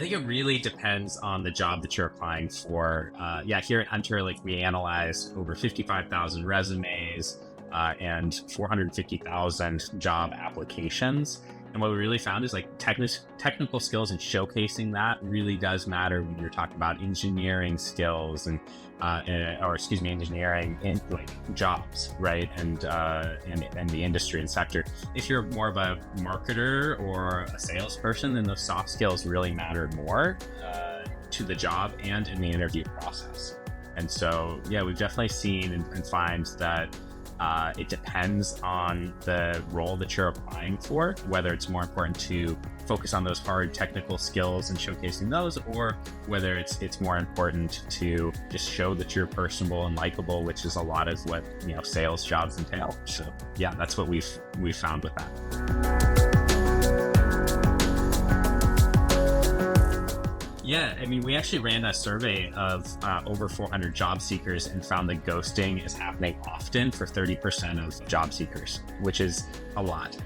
I think it really depends on the job that you're applying for. Here at Huntr, like we analyze over 55,000 resumes and 450,000 job applications. And what we really found is like technical skills and showcasing that really does matter when you're talking about engineering skills engineering in like jobs, right? And the industry and sector. If you're more of a marketer or a salesperson, then those soft skills really matter more to the job and in the interview process. And so, yeah, we've definitely seen and find that it depends on the role that you're applying for, whether it's more important to focus on those hard technical skills and showcasing those, or whether it's more important to just show that you're personable and likable, which is a lot of what sales jobs entail. So yeah, that's what we've found with that. Yeah, I mean, we actually ran a survey of over 400 job seekers and found that ghosting is happening often for 30% of job seekers, which is a lot.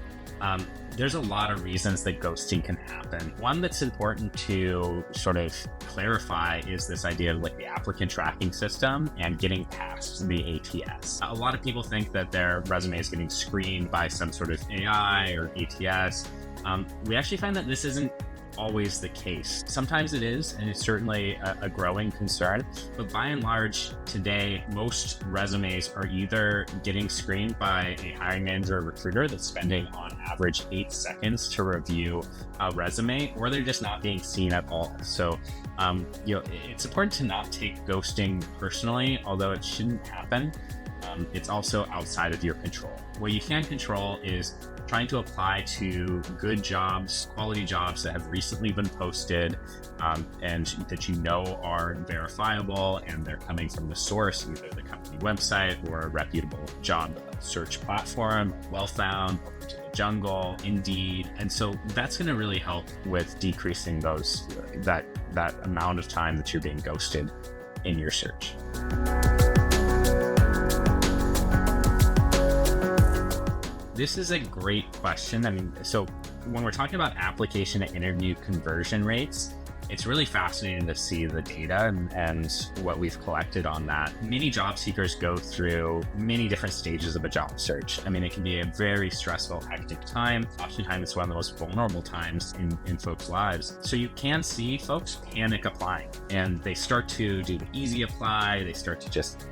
There's a lot of reasons that ghosting can happen. One that's important to sort of clarify is this idea of like the applicant tracking system and getting past the ATS. A lot of people think that their resume is getting screened by some sort of AI or ATS. We actually find that this isn't always the case. Sometimes it is, and it's certainly a growing concern, but by and large today, most resumes are either getting screened by a hiring manager or recruiter that's spending on average 8 seconds to review a resume, or they're just not being seen at all. So it's important to not take ghosting personally, although it shouldn't happen. It's also outside of your control. What you can control is trying to apply to good jobs, quality jobs that have recently been posted and that are verifiable and they're coming from the source, either the company website or a reputable job search platform, well-found, Welcome to the Jungle, Indeed. And so that's going to really help with decreasing that amount of time that you're being ghosted in your search. This is a great question. I mean, so when we're talking about application to interview conversion rates, it's really fascinating to see the data and what we've collected on that. Many job seekers go through many different stages of a job search. I mean, it can be a very stressful, hectic time. Oftentimes, it's one of the most vulnerable times in folks' lives. So you can see folks panic applying, and they start to do the easy apply. They start to just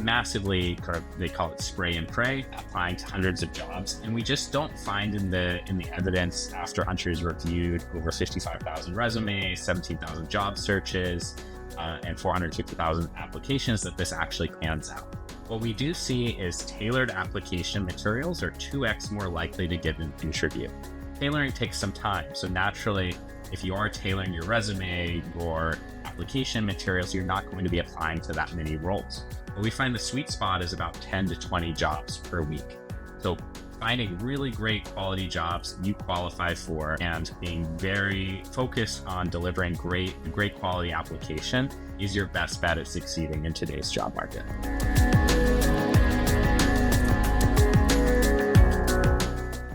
massively they call it spray and pray, applying to hundreds of jobs. And we just don't find in the evidence after Huntr has reviewed over 55,000 resumes, 17,000 job searches, and 450,000 applications that this actually pans out. What we do see is tailored application materials are 2x more likely to get an interview. Tailoring takes some time. So naturally, if you are tailoring your resume, your application materials, you're not going to be applying to that many roles. But we find the sweet spot is about 10 to 20 jobs per week. So finding really great quality jobs you qualify for and being very focused on delivering great quality application is your best bet at succeeding in today's job market.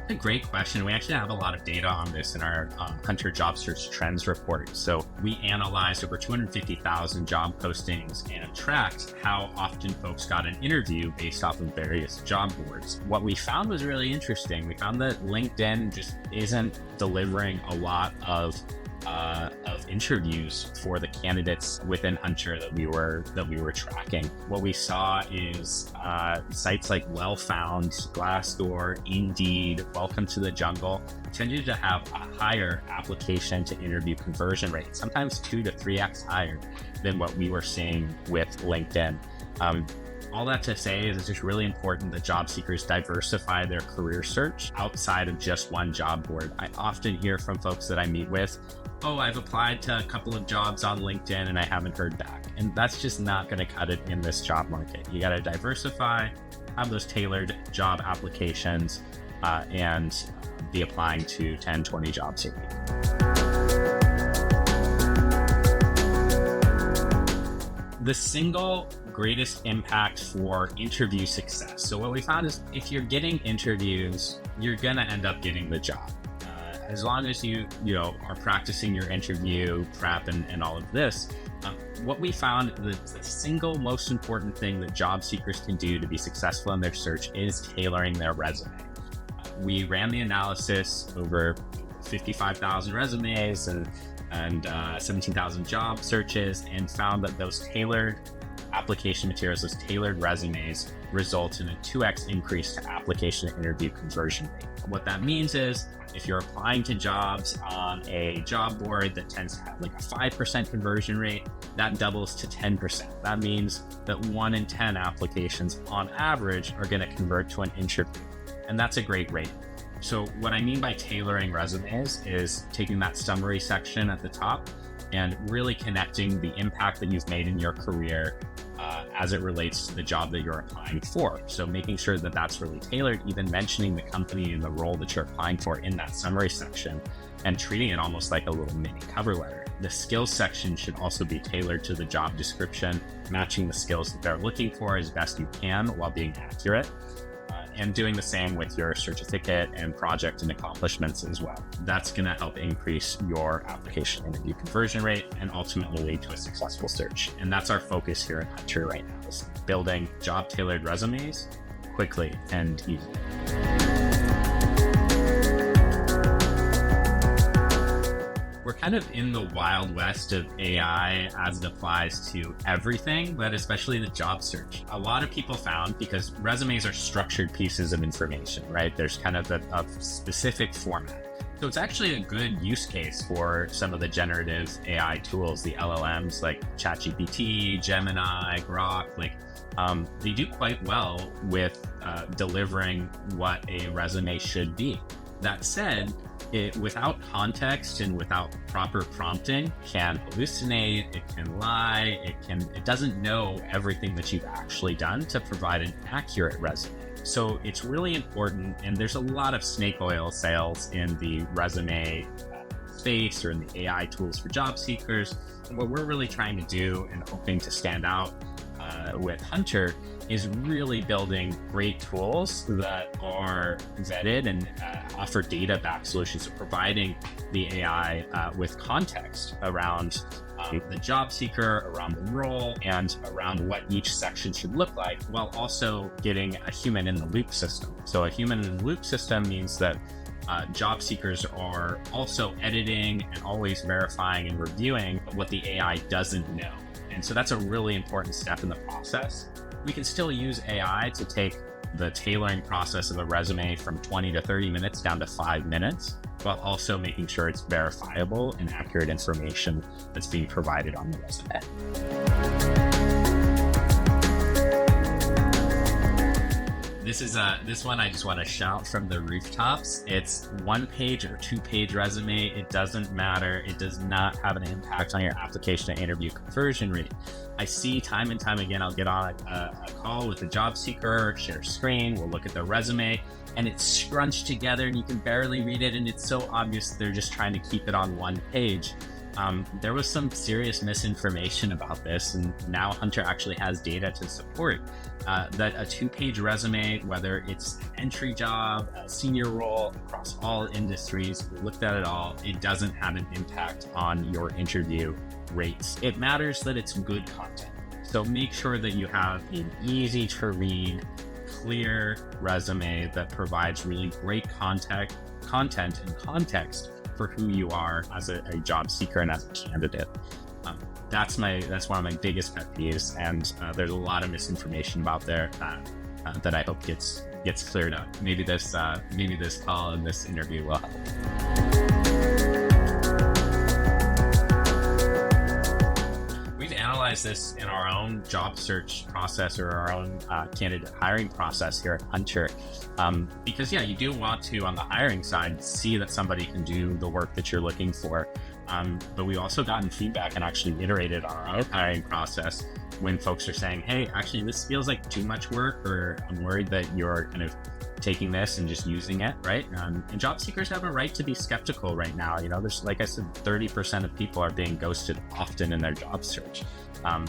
A great question. We actually have a lot of data on this in our Huntr Job Search Trends report. So we analyzed over 250,000 job postings and tracked how often folks got an interview based off of various job boards. What we found was really interesting. We found that LinkedIn just isn't delivering a lot of interviews for the candidates within Huntr that we were tracking. What we saw is sites like Well-Found, Glassdoor, Indeed, Welcome to the Jungle tended to have a higher application to interview conversion rate, sometimes 2 to 3x higher than what we were seeing with LinkedIn. All that to say is it's just really important that job seekers diversify their career search outside of just one job board. I often hear from folks that I meet with, oh, I've applied to a couple of jobs on LinkedIn and I haven't heard back. And that's just not going to cut it in this job market. You got to diversify, have those tailored job applications, and be applying to 10, 20 jobs a week. The single greatest impact for interview success. So what we found is if you're getting interviews, you're going to end up getting the job. as long as you are practicing your interview prep and all of this, what we found, the single most important thing that job seekers can do to be successful in their search is tailoring their resume. We ran the analysis over 55,000 resumes and 17,000 job searches, and found that those tailored application materials, those tailored resumes, result in a 2x increase to application to interview conversion rate. What that means is, if you're applying to jobs on a job board that tends to have like a 5% conversion rate, that doubles to 10%. That means that 1 in 10 applications on average are going to convert to an interview. And that's a great rate. So what I mean by tailoring resumes is taking that summary section at the top and really connecting the impact that you've made in your career as it relates to the job that you're applying for. So making sure that that's really tailored, even mentioning the company and the role that you're applying for in that summary section, and treating it almost like a little mini cover letter. The skills section should also be tailored to the job description, matching the skills that they're looking for as best you can while being accurate. And doing the same with your certificate and project and accomplishments as well. That's going to help increase your application interview conversion rate and ultimately lead to a successful search. And that's our focus here at Huntr right now, is building job-tailored resumes quickly and easily. We're kind of in the wild west of AI as it applies to everything, but especially the job search. A lot of people found, because resumes are structured pieces of information, right? There's kind of a specific format. So it's actually a good use case for some of the generative AI tools, the LLMs like ChatGPT, Gemini, Grok. They do quite well with delivering what a resume should be. That said, without context and without proper prompting, can hallucinate, it can lie, it doesn't know everything that you've actually done to provide an accurate resume. So it's really important, and there's a lot of snake oil sales in the resume space or in the AI tools for job seekers. And what we're really trying to do and hoping to stand out with Huntr is really building great tools that are vetted and offer data-backed solutions, so providing the AI with context around the job seeker, around the role, and around what each section should look like, while also getting a human-in-the-loop system. So a human-in-the-loop system means that job seekers are also editing and always verifying and reviewing what the AI doesn't know. And so that's a really important step in the process. We can still use AI to take the tailoring process of a resume from 20 to 30 minutes down to 5 minutes, while also making sure it's verifiable and accurate information that's being provided on the resume. This one I just want to shout from the rooftops. It's 1-page or 2-page resume. It doesn't matter. It does not have an impact on your application to interview conversion rate. I see time and time again, I'll get on a call with a job seeker, share screen, we'll look at their resume, and it's scrunched together and you can barely read it, and it's so obvious they're just trying to keep it on 1 page. There was some serious misinformation about this, and now Huntr actually has data to support that a 2-page resume, whether it's an entry job, a senior role, across all industries, we looked at it all, it doesn't have an impact on your interview rates. It matters that it's good content. So make sure that you have an easy to read, clear resume that provides really great content and context for who you are as a job seeker and as a candidate. That's one of my biggest pet peeves, and there's a lot of misinformation about there that I hope gets cleared up. Maybe this call and this interview will help. Analyze this in our own job search process or our own candidate hiring process here at Huntr, because you do want to, on the hiring side, see that somebody can do the work that you're looking for, but we've also gotten feedback and actually iterated on our own hiring process when folks are saying, hey, actually this feels like too much work, or I'm worried that you're kind of taking this and just using it, right? And job seekers have a right to be skeptical right now. There's, like I said, 30% of people are being ghosted often in their job search.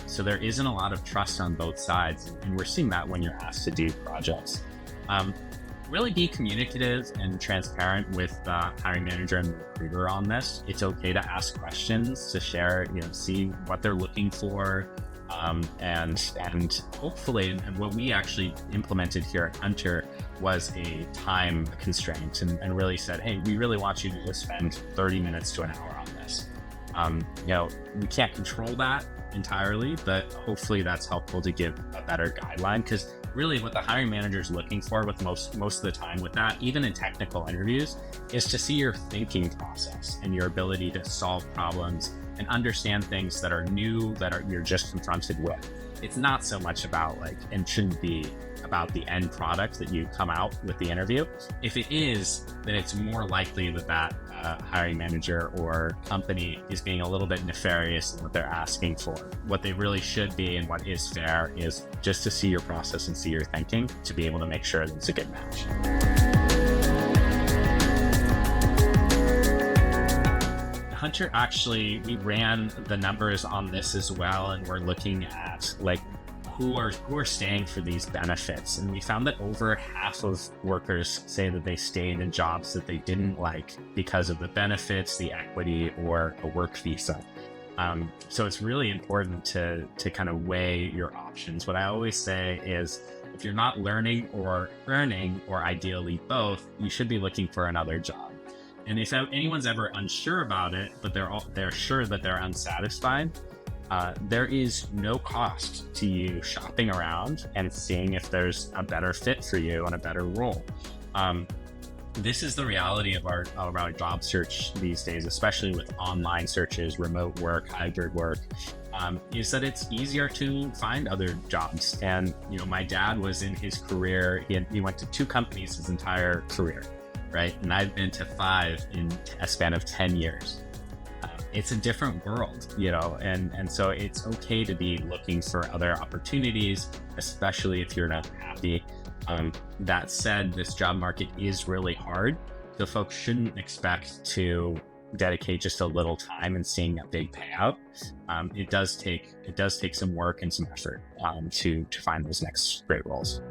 So there isn't a lot of trust on both sides, and we're seeing that when you're asked to do projects. really be communicative and transparent with the hiring manager and the recruiter on this. It's okay to ask questions, to share, see what they're looking for. And hopefully, and what we actually implemented here at Huntr was a time constraint and really said, hey, we really want you to spend 30 minutes to an hour on this. We can't control that entirely, but hopefully that's helpful to give a better guideline, because really what the hiring manager is looking for with most of the time with that, even in technical interviews, is to see your thinking process and your ability to solve problems and understand things that are new, you're just confronted with. It's not so much about and shouldn't be about the end product that you come out with the interview. If it is, then it's more likely that hiring manager or company is being a little bit nefarious in what they're asking for. What they really should be, and what is fair, is just to see your process and see your thinking to be able to make sure that it's a good match. Huntr, actually, we ran the numbers on this as well, and we're looking at who are staying for these benefits. And we found that over half of workers say that they stayed in jobs that they didn't like because of the benefits, the equity, or a work visa. So it's really important to kind of weigh your options. What I always say is, if you're not learning or earning, or ideally both, you should be looking for another job. And if anyone's ever unsure about it, but they're sure that they're unsatisfied, there is no cost to you shopping around and seeing if there's a better fit for you and a better role. This is the reality of our job search these days, especially with online searches, remote work, hybrid work, is that it's easier to find other jobs. And, my dad was in his career, he went to 2 companies his entire career, right? And I've been to 5 in a span of 10 years. It's a different world, and so it's okay to be looking for other opportunities, especially if you're not happy. That said, this job market is really hard, so folks shouldn't expect to dedicate just a little time and seeing a big payout. It does take some work and some effort to find those next great roles.